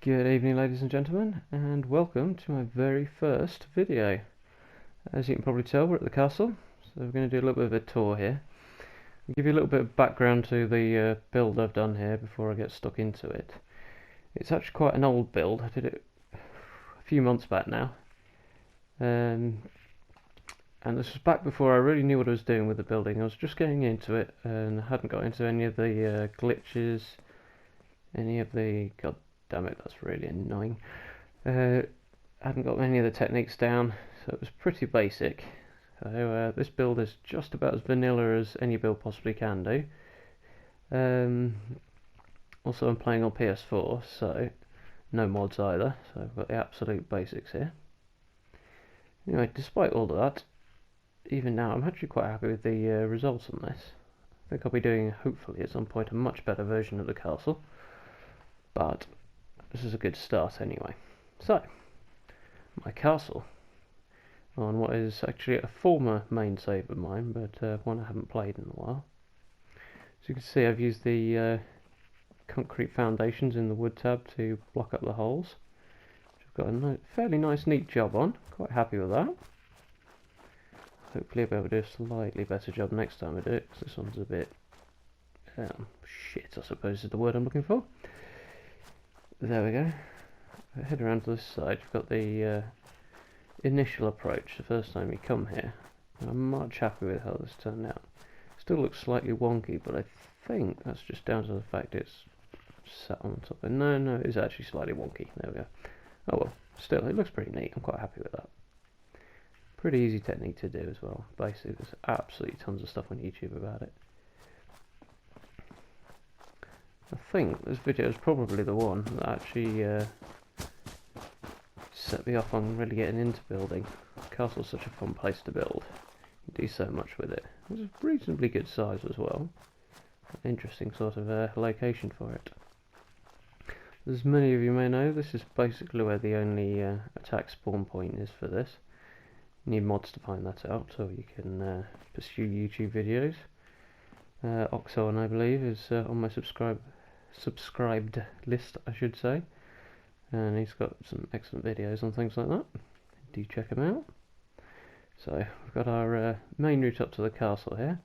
Good evening, ladies and gentlemen, and welcome to my very first video. As you can probably tell, we're at the castle, so we're going to do a little bit of a tour here. I'll give you a little bit of background to the build I've done here before I get stuck into it. It's actually quite an old build. I did it a few months back now, and this was back before I really knew what I was doing with the building. I was just getting into it and hadn't got into any of the glitches, any of the... God damn it, that's really annoying. I hadn't got any of the techniques down, so it was pretty basic. So this build is just about as vanilla as any build possibly can do. Also, I'm playing on PS4, so no mods either, so I've got the absolute basics here. Anyway, despite all of that, even now I'm actually quite happy with the results on this. I think I'll be doing, hopefully at some point, a much better version of the castle, but this is a good start anyway. So, my castle, on what is actually a former main save of mine, but one I haven't played in a while. As you can see, I've used the concrete foundations in the wood tab to block up the holes. I've got a fairly nice, neat job on. Quite happy with that. Hopefully I'll be able to do a slightly better job next time I do it, because this one's a bit shit, I suppose is the word I'm looking for. There we go. If I head around to this side, you've got the initial approach, the first time you come here. I'm much happy with how this turned out. Still looks slightly wonky, but I think that's just down to the fact it's sat on top of... No, it is actually slightly wonky. There we go. Oh well, still, it looks pretty neat. I'm quite happy with that. Pretty easy technique to do as well. Basically, there's absolutely tons of stuff on YouTube about it. I think this video is probably the one that actually set me off on really getting into building. The castle's such a fun place to build. You can do so much with it. It's a reasonably good size as well. An interesting sort of location for it. As many of you may know, this is basically where the only attack spawn point is for this. You need mods to find that out so you can pursue YouTube videos. Oxon, I believe, is on my subscribed list, I should say, and he's got some excellent videos on things like that. Do check him out. So we've got our main route up to the castle here,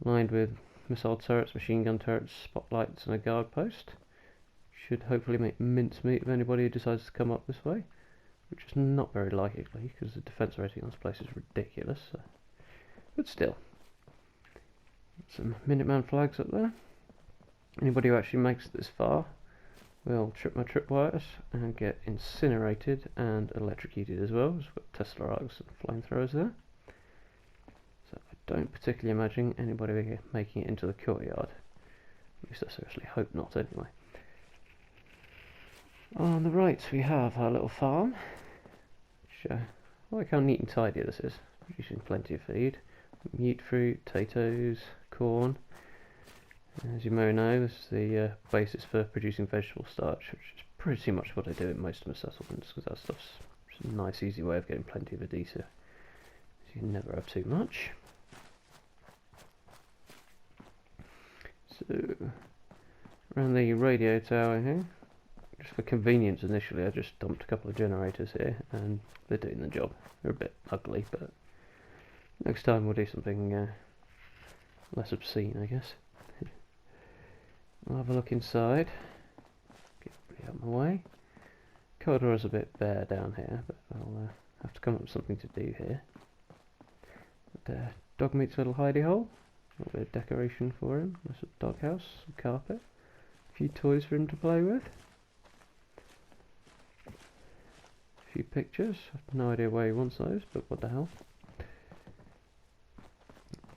lined with missile turrets, machine gun turrets, spotlights and a guard post. Should hopefully make mincemeat of anybody who decides to come up this way, which is not very likely because the defense rating on this place is ridiculous, so. But still, some Minuteman flags up there. Anybody who actually makes it this far will trip my tripwires and get incinerated and electrocuted as well. There's got Tesla arcs and flamethrowers there. So I don't particularly imagine anybody making it into the courtyard. At least I seriously hope not anyway. On the right we have our little farm. Which, I like how neat and tidy this is. Producing plenty of feed. Mute fruit, potatoes, corn. As you may know, this is the basis for producing vegetable starch, which is pretty much what I do in most of my settlements, because that stuff's a nice, easy way of getting plenty of adhesive. So you can never have too much. So, around the radio tower here, just for convenience initially, I just dumped a couple of generators here, and they're doing the job. They're a bit ugly, but next time we'll do something less obscene, I guess. I'll have a look inside. Get everybody out of my way. Corridor's a bit bare down here, but I'll have to come up with something to do here. But, Dogmeat's little hidey hole. A little bit of decoration for him. Nice little doghouse, some carpet. A few toys for him to play with. A few pictures. I've no idea why he wants those, but what the hell.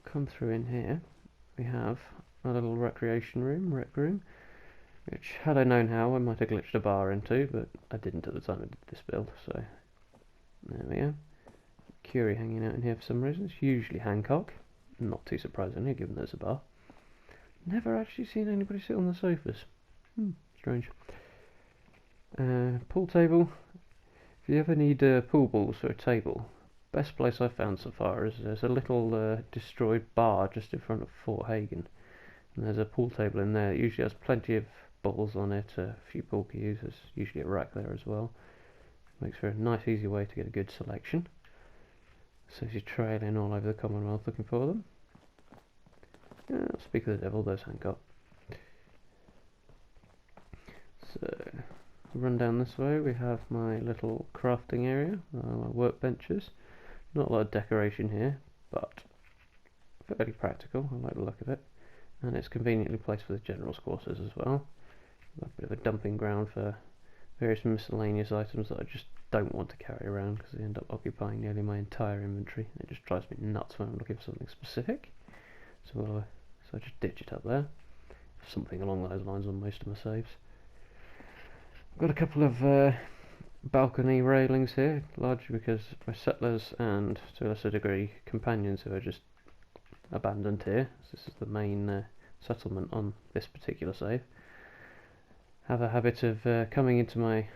Come through in here. We have a little recreation room, rec room, which, had I known how, I might have glitched a bar into, but I didn't at the time I did this build, so there we go. Curie hanging out in here for some reason. It's usually Hancock, not too surprisingly, given there's a bar. Never actually seen anybody sit on the sofas. Strange. Pool table. If you ever need pool balls for a table, best place I've found so far is there's a little destroyed bar just in front of Fort Hagen. And there's a pool table in there that usually has plenty of balls on it, a few pool cues. There's usually a rack there as well. Makes for a nice easy way to get a good selection. So as you're trailing all over the Commonwealth looking for them. Speak of the devil, those ain't got. So, run down this way, we have my little crafting area, my workbenches. Not a lot of decoration here, but fairly practical. I like the look of it. And it's conveniently placed for the general's quarters as well. A bit of a dumping ground for various miscellaneous items that I just don't want to carry around because they end up occupying nearly my entire inventory. It just drives me nuts when I'm looking for something specific. So I just ditch it up there. Something along those lines on most of my saves. I've got a couple of balcony railings here, largely because my settlers and, to a lesser degree, companions who are just abandoned here. So this is the main settlement on this particular save. Have a habit of coming into my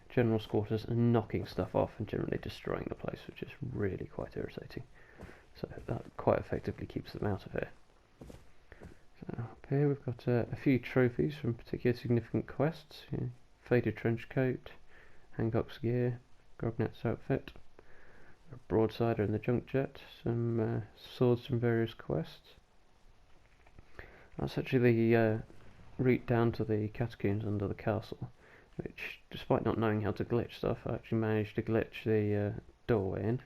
general's quarters and knocking stuff off and generally destroying the place, which is really quite irritating. So that quite effectively keeps them out of here. So up here we've got a few trophies from particularly significant quests. Faded trench coat, Hancock's gear, Grognet's outfit, a broadsider in the junk jet, some swords from various quests. That's actually the route down to the catacombs under the castle, which, despite not knowing how to glitch stuff, I actually managed to glitch the doorway in.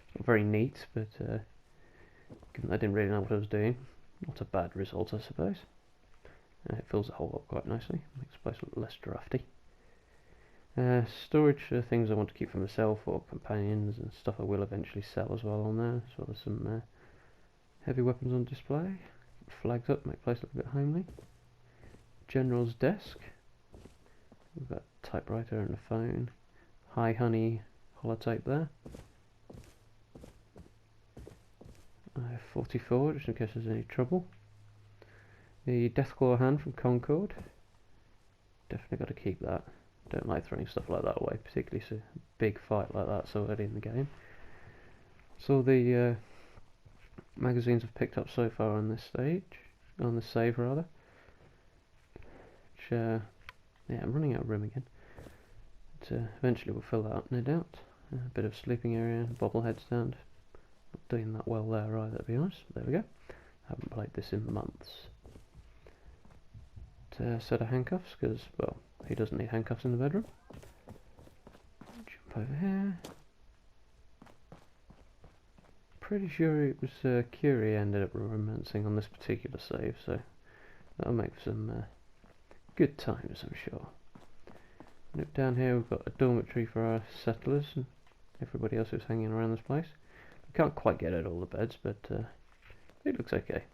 It's not very neat, but given I didn't really know what I was doing, not a bad result, I suppose. It fills the hole up quite nicely, makes the place look less drafty. Storage for things I want to keep for myself or companions and stuff I will eventually sell as well on there, as well as some heavy weapons on display. Flags up, make the place look a bit homely. General's desk. We've got a typewriter and a phone. Hi honey holotape there. 44 just in case there's any trouble. The Deathclaw hand from Concord. Definitely got to keep that. Don't like throwing stuff like that away, particularly a big fight like that so early in the game. So the magazines I've picked up so far on this save rather. Which, yeah, I'm running out of room again. But eventually we'll fill that up, no doubt. A bit of sleeping area, bobblehead stand. Not doing that well there either, to be honest. But there we go. Haven't played this in months. A set of handcuffs, because, well, he doesn't need handcuffs in the bedroom. Jump over here. Pretty sure it was Curie ended up romancing on this particular save, so that'll make for some good times, I'm sure. Look down here, we've got a dormitory for our settlers and everybody else who's hanging around this place. We can't quite get at all the beds, but it looks okay.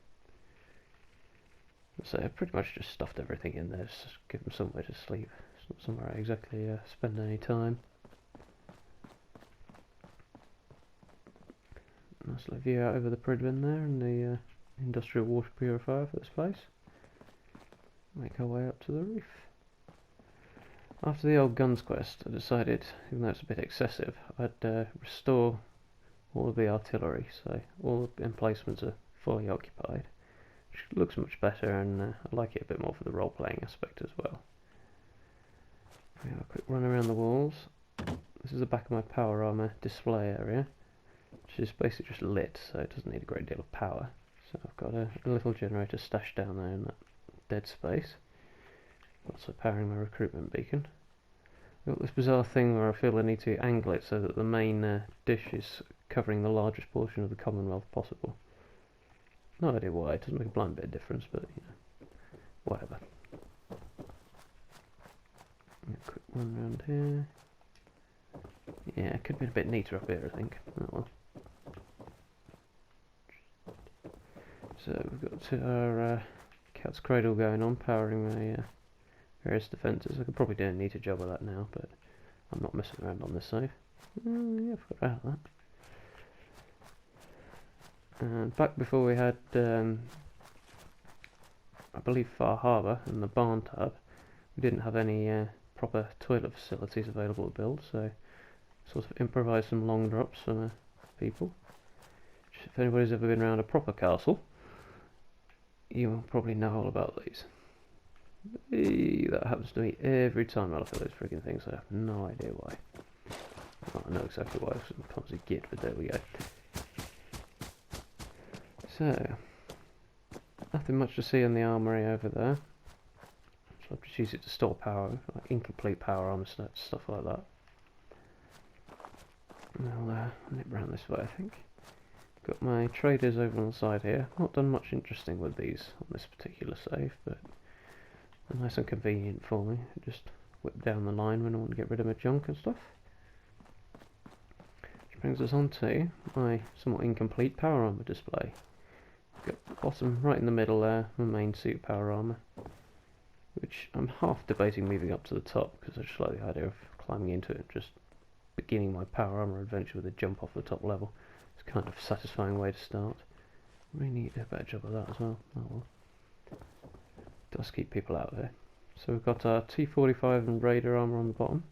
So I pretty much just stuffed everything in there, just give them somewhere to sleep. It's not somewhere I exactly spend any time. Nice little view out over the Pridwen there and the industrial water purifier for this place. Make our way up to the roof. After the old guns quest, I decided, even though it's a bit excessive, I'd restore all of the artillery, so all the emplacements are fully occupied. Which looks much better, and I like it a bit more for the role-playing aspect as well. We have a quick run around the walls. This is the back of my power armor display area, which is basically just lit, so it doesn't need a great deal of power. So I've got a little generator stashed down there in that dead space. Also powering my recruitment beacon. I've got this bizarre thing where I feel I need to angle it so that the main dish is covering the largest portion of the Commonwealth possible. No idea why, it doesn't make a blind bit of difference, but you know, whatever. A quick run around here. Yeah, it could be a bit neater up here, I think. Oh well. So we've got our cat's cradle going on, powering my various defences. I could probably do a neater job of that now, but I'm not messing around on this save. Yeah, I forgot about that. And back before we had, I believe, Far Harbour and the barn tab, we didn't have any proper toilet facilities available to build, so sort of improvised some long drops for people. Which, if anybody's ever been around a proper castle, you will probably know all about these. That happens to me every time I look at those freaking things. I have no idea why. Well, I know exactly why. It's a clumsy git, but there we go. So, nothing much to see in the armory over there. So I'll just use it to store power, like incomplete power armor stuff like that. And I'll nip round this way, I think. Got my traders over on the side here. Not done much interesting with these on this particular save, but they're nice and convenient for me. Just whip down the line when I want to get rid of my junk and stuff. Which brings us on to my somewhat incomplete power armor display. Got the bottom right in the middle there, my main suit power armor, which I'm half debating moving up to the top because I just like the idea of climbing into it and just beginning my power armor adventure with a jump off the top level. It's kind of a satisfying way to start. Really need to do a better job of that as well. Oh well. Does keep people out there. So we've got our T45 and Raider armor on the bottom,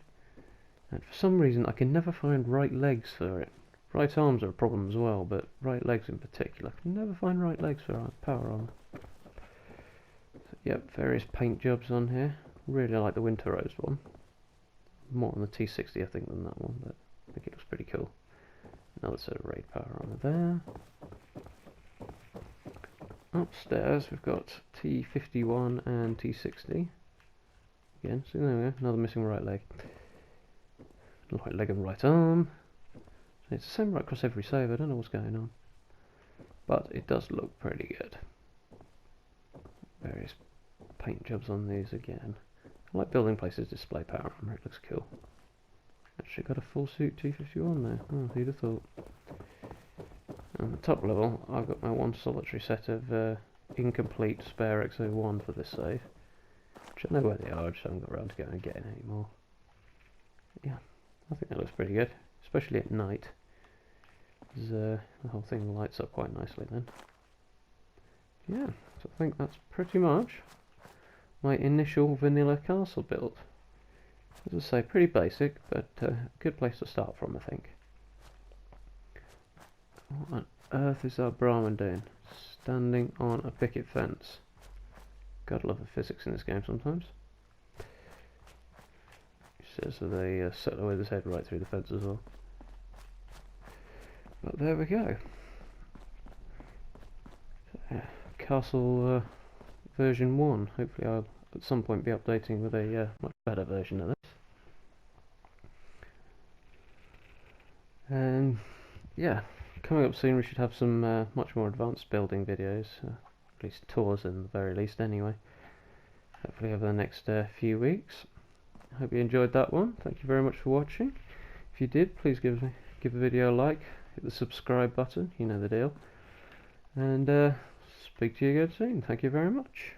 and for some reason I can never find right legs for it. Right arms are a problem as well, but right legs in particular. I can never find right legs for our power armor. So, yep, various paint jobs on here. Really like the Winter Rose one. More on the T60 I think than that one, but I think it looks pretty cool. Another set of Raid power armor there. Upstairs we've got T51 and T60. Again, so there we go, another missing right leg. Right leg and right arm. It's the same right across every save, I don't know what's going on. But it does look pretty good. Various paint jobs on these again. I like building places display power armor, it looks cool. Actually got a full suit T51 there, oh who'd have thought. On the top level I've got my one solitary set of incomplete spare X01 for this save. Which I know where they are, I just haven't got around to going and getting any more. Yeah, I think that looks pretty good, especially at night. The whole thing lights up quite nicely then. Yeah, so I think that's pretty much my initial vanilla castle build. As I say, pretty basic, but a good place to start from, I think. What on earth is our Brahmin doing? Standing on a picket fence. Gotta love the physics in this game sometimes. He says that they settle with his head right through the fence as well. But there we go. Castle version 1. Hopefully I'll at some point be updating with a much better version of this. And yeah, coming up soon we should have some much more advanced building videos, at least tours in the very least anyway. Hopefully over the next few weeks. I hope you enjoyed that one. Thank you very much for watching. If you did, please give the video a like, hit the subscribe button, you know the deal. And speak to you again soon. Thank you very much.